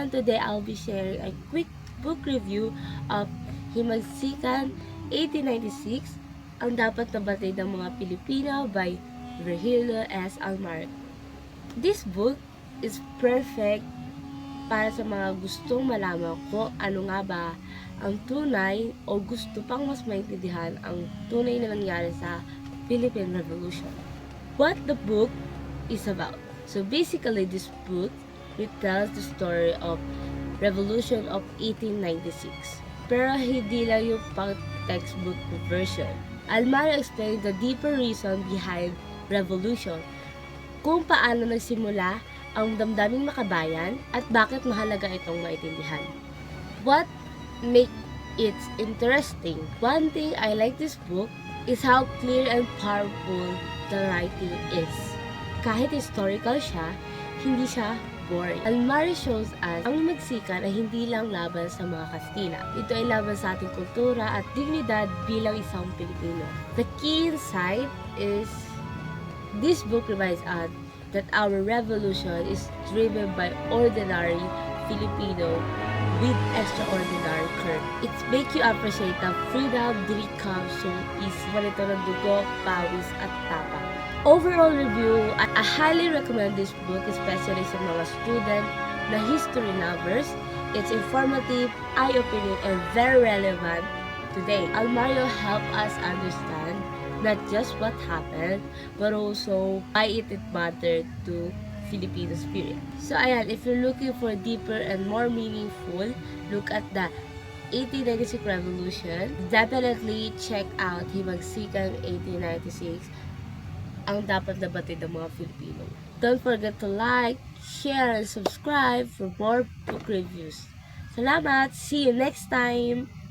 everyone! Today I'll be sharing a quick book review of Himagsikan 1896, Ang Dapat na Batid ng Mga Pilipino by Virgilio S. Almario. This book is perfect para sa mga gustong malaman kung ano nga ba ang tunay o gusto pang mas maintindihan ang tunay na nangyari sa Philippine Revolution. What the book is about. So basically, this book retells the story of Revolution of 1896. Pero hindi lang yung pang textbook version. Almario explained the deeper reason behind revolution, kung paano nagsimula ang damdaming makabayan at bakit mahalaga itong maintindihan. What make it interesting? One thing I like this book is how clear and powerful the writing is. Kahit historical siya, hindi siya boring. Almario shows us ang Himagsikan ay hindi lang laban sa mga Kastila. Ito ay laban sa ating kultura at dignidad bilang isang Pilipino. The key insight is this book reminds us that our revolution is driven by ordinary Filipino with extraordinary courage. It makes you appreciate that freedom didn't come so easy. Ganito ng dugo, pawis at tapang. Overall review, I highly recommend this book, especially sa mga student na history lovers. It's informative, eye-opening, and very relevant today. Almario helped us understand not just what happened, but also why it mattered to Filipino spirit. So ayan, if you're looking for deeper and more meaningful look at the 1896 Revolution, definitely check out Himagsikan 1896, Ang Dapat na Batid ng Mga Filipino. Don't forget to like, share, and subscribe for more book reviews. Salamat! See you next time!